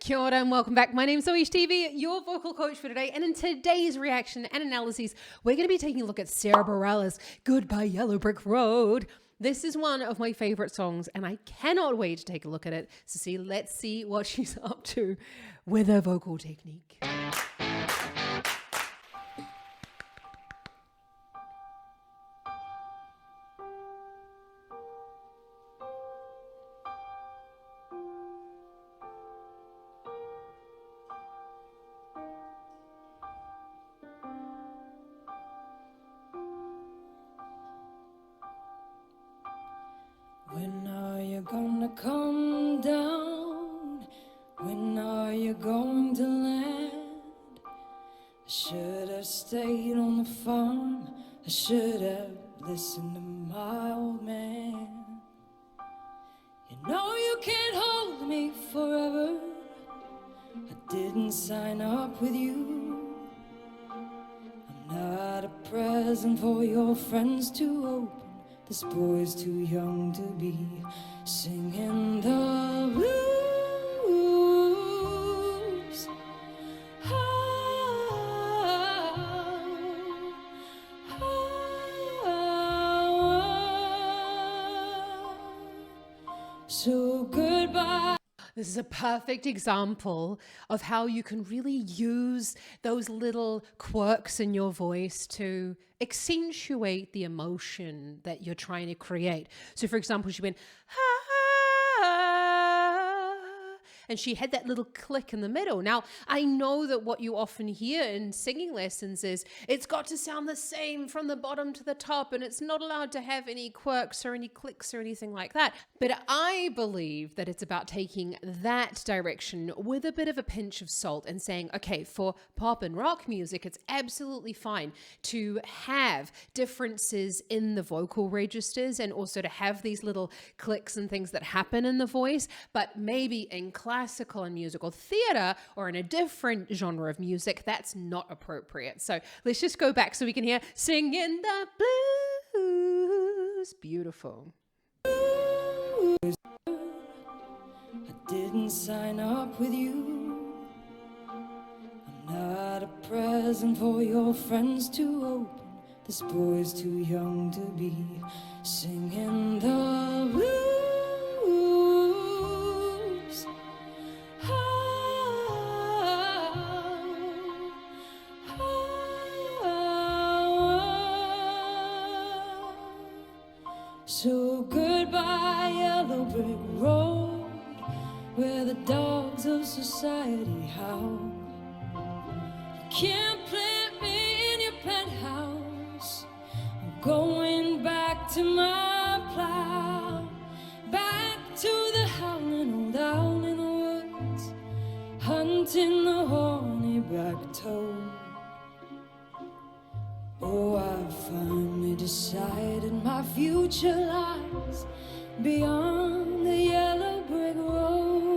Kia ora and welcome back. My name's ZoeStibi, your vocal coach for today. And in today's reaction and analyses, we're going to be taking a look at Sara Bareilles' Goodbye Yellow Brick Road. This is one of my favorite songs and I cannot wait to take a look at it. So let's see what she's up to with her vocal technique. When are you gonna come down? When are you going to land? I should have stayed on the farm. I should have listened to my old man. You know you can't hold me forever. I didn't sign up with you. I'm not a present for your friends to open. This boy's too young to be singing the blues. So goodbye. This is a perfect example of how you can really use those little quirks in your voice to accentuate the emotion that you're trying to create. So for example, she went, and she had that little click in the middle. Now, I know that what you often hear in singing lessons is it's got to sound the same from the bottom to the top and it's not allowed to have any quirks or any clicks or anything like that. But I believe that it's about taking that direction with a bit of a pinch of salt and saying, okay, for pop and rock music, it's absolutely fine to have differences in the vocal registers and also to have these little clicks and things that happen in the voice, but maybe in classical and musical theater or in a different genre of music, that's not appropriate. So let's just go back so we can hear singing the blues. Beautiful. I didn't sign up with you. I'm not a present for your friends to open. This boy's too young to be singing the blues. So goodbye, yellow brick road, where the dogs of society howl. You can't plant me in your penthouse. I'm going back to my plow, back to the howling old owl in the woods, hunting the horny black toad. Oh, I finally decided my future lies beyond the yellow brick road.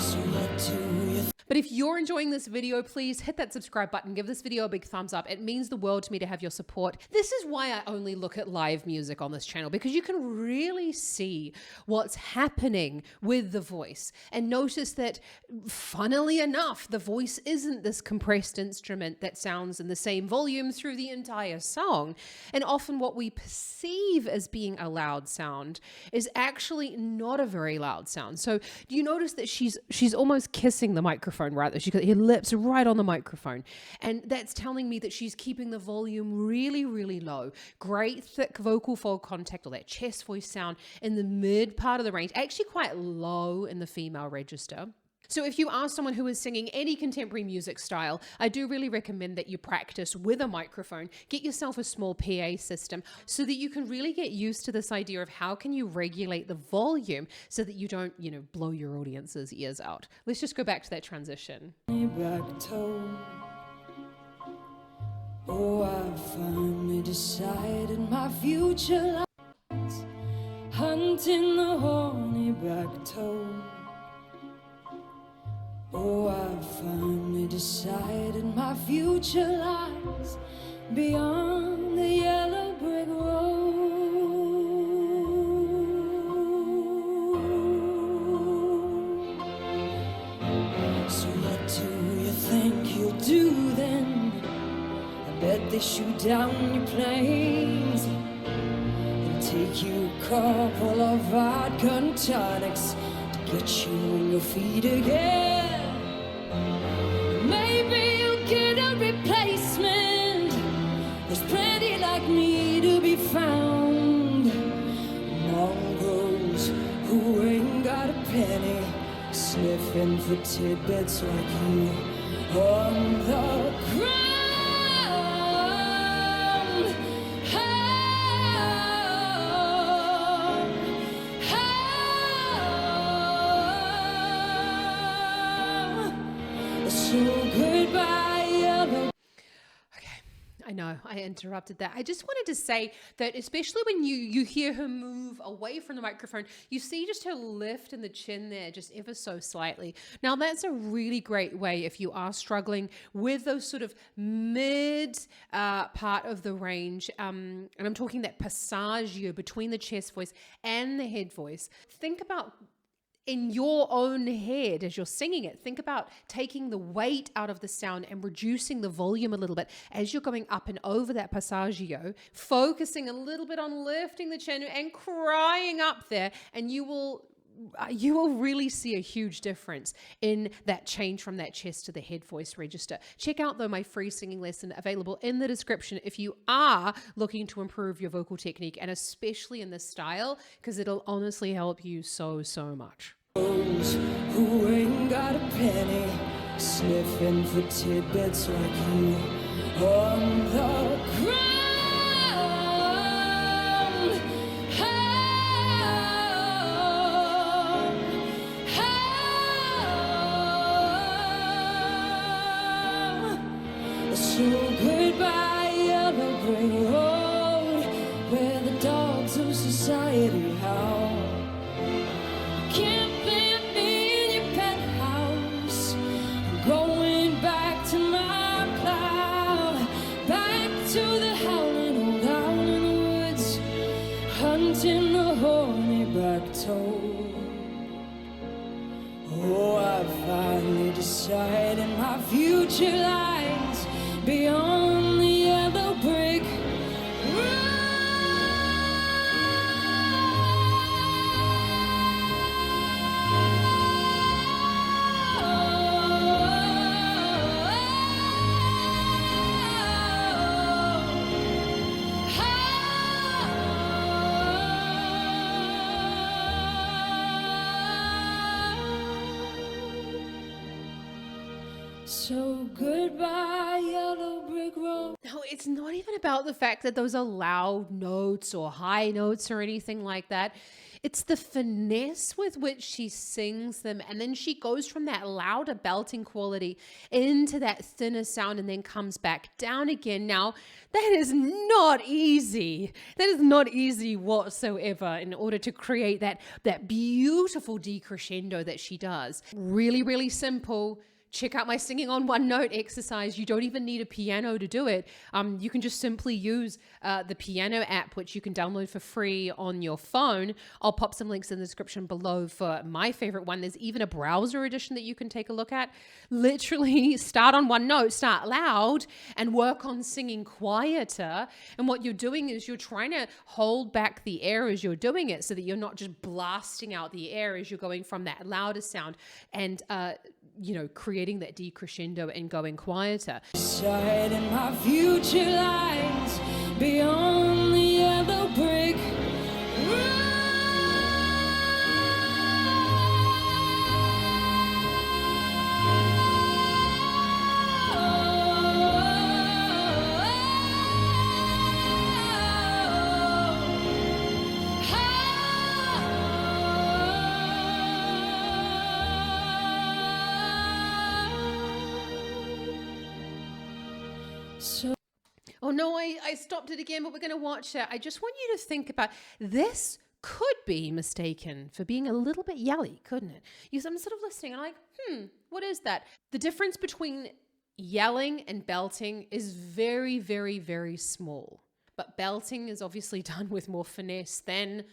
So what do you But if you're enjoying this video, please hit that subscribe button, give this video a big thumbs up. It means the world to me to have your support. This is why I only look at live music on this channel, because you can really see what's happening with the voice and notice that, funnily enough, the voice isn't this compressed instrument that sounds in the same volume through the entire song. And often what we perceive as being a loud sound is actually not a very loud sound. So do you notice that she's almost kissing the microphone? Right, she's got her lips right on the microphone, and that's telling me that she's keeping the volume really, really low. Great thick vocal fold contact, or that chest voice sound in the mid part of the range, actually quite low in the female register. So if you are someone who is singing any contemporary music style, I do really recommend that you practice with a microphone. Get yourself a small PA system so that you can really get used to this idea of how can you regulate the volume so that you don't, blow your audience's ears out. Let's just go back to that transition. Oh, I finally decided my future lies hunting the horny black toad. Oh, I finally decided my future lies beyond the yellow brick road. kiss you down your planes, and take you a couple of vodka and tonics to get you on your feet again. Maybe you'll get a replacement. There's plenty like me to be found among those who ain't got a penny, sniffing for tidbits like you on the ground. So goodbye, yellow. I know I interrupted that. I just wanted to say that especially when you hear her move away from the microphone, you see just her lift in the chin there just ever so slightly. Now that's a really great way if you are struggling with those sort of mid part of the range. And I'm talking that passaggio between the chest voice and the head voice. Think about in your own head as you're singing it, think about taking the weight out of the sound and reducing the volume a little bit as you're going up and over that passaggio, focusing a little bit on lifting the chin and crying up there, and you will really see a huge difference in that change from that chest to the head voice register. Check out though my free singing lesson available in the description if you are looking to improve your vocal technique, and especially in this style, because it'll honestly help you so much. Those who ain't got a penny, sniffing for tidbits like you on the ground. So goodbye, yellow brick road, where the dogs of society howl. Can't plant me in your penthouse. I'm going back to my plow, back to the howling old owl in the woods, hunting the horny black toad. Oh, I finally decided my future lies beyond the yellow brick road. So goodbye, yellow brick road. No, it's not even about the fact that those are loud notes or high notes or anything like that. It's the finesse with which she sings them, and then she goes from that louder belting quality into that thinner sound and then comes back down again. Now, that is not easy. That is not easy whatsoever in order to create that beautiful decrescendo that she does. Really simple. Check out my singing on one note exercise. You don't even need a piano to do it. You can just simply use the piano app, which you can download for free on your phone. I'll pop some links in the description below for my favorite one. There's even a browser edition that you can take a look at. Literally start on one note, start loud, and work on singing quieter. And what you're doing is you're trying to hold back the air as you're doing it so that you're not just blasting out the air as you're going from that louder sound and creating that decrescendo and going quieter. Deciding my future lies beyond the yellow brick road. Oh no, I stopped it again, but we're going to watch it. I just want you to think about this. Could be mistaken for being a little bit yelly, couldn't it? I'm sort of listening and I'm like, what is that? The difference between yelling and belting is very small. But belting is obviously done with more finesse than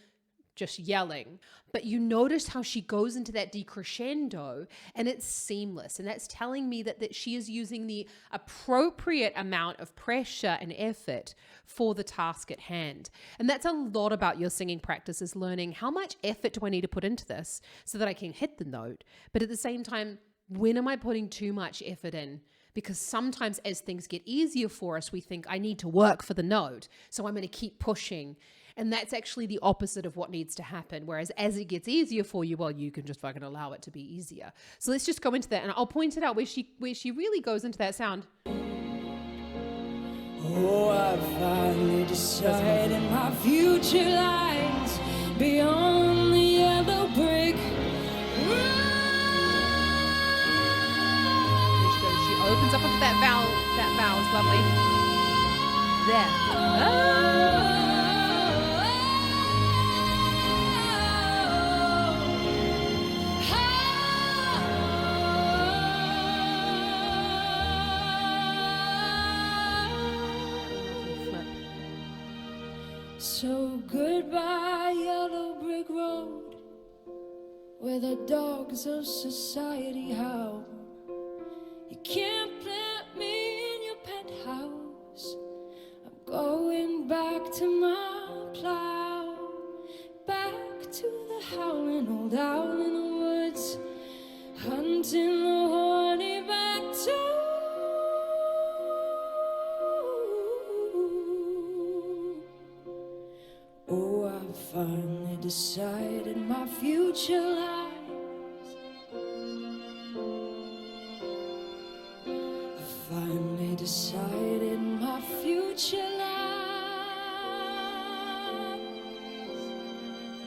just yelling. But you notice how she goes into that decrescendo and it's seamless. And that's telling me that she is using the appropriate amount of pressure and effort for the task at hand. And that's a lot about your singing practice, is learning how much effort do I need to put into this so that I can hit the note. But at the same time, when am I putting too much effort in? Because sometimes as things get easier for us, we think I need to work for the note. So I'm going to keep pushing. And that's actually the opposite of what needs to happen. Whereas as it gets easier for you, well, you can just fucking allow it to be easier. So let's just go into that. And I'll point it out where she really goes into that sound. Oh, I finally decided my future lies beyond the yellow brick road. She opens up onto that vowel. That vowel is lovely. There. So goodbye, yellow brick road, where the dogs of society howl. You can't plant me in your penthouse. I'm going back to my plow, back to the howling old owl in the woods, hunting the horny back to. Oh, I finally decided my future lies. I finally decided my future lies.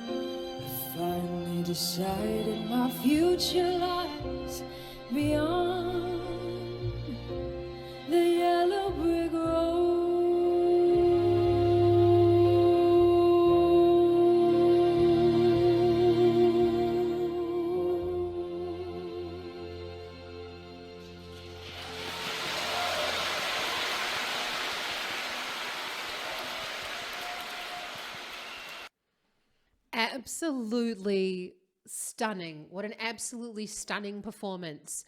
I finally decided my future lies beyond the yellow brick road. Absolutely stunning. What an absolutely stunning performance.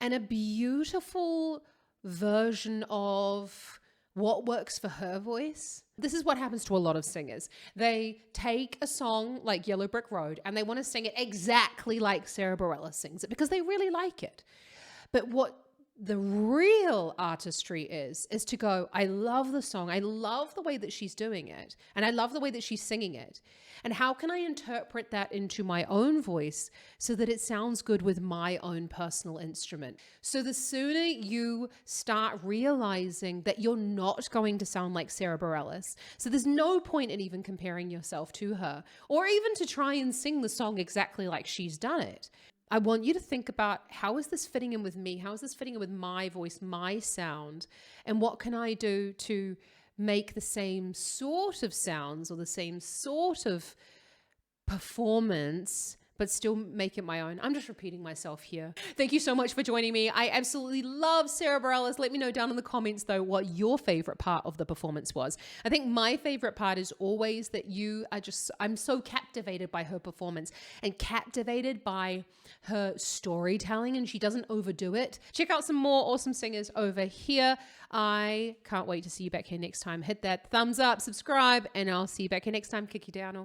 And a beautiful version of what works for her voice. This is what happens to a lot of singers. They take a song like Yellow Brick Road and they want to sing it exactly like Sara Bareilles sings it because they really like it. But what the real artistry is to go, I love the song. I love the way that she's doing it. And I love the way that she's singing it. And how can I interpret that into my own voice so that it sounds good with my own personal instrument? So the sooner you start realizing that you're not going to sound like Sara Bareilles, so there's no point in even comparing yourself to her or even to try and sing the song exactly like she's done it. I want you to think about, how is this fitting in with me? How is this fitting in with my voice, my sound? And what can I do to make the same sort of sounds or the same sort of performance, but still make it my own? I'm just repeating myself here. Thank you so much for joining me. I absolutely love Sara Bareilles. Let me know down in the comments though what your favorite part of the performance was. I think my favorite part is always that I'm so captivated by her performance and captivated by her storytelling, and she doesn't overdo it. Check out some more awesome singers over here. I can't wait to see you back here next time. Hit that thumbs up, subscribe, and I'll see you back here next time. Kick you down.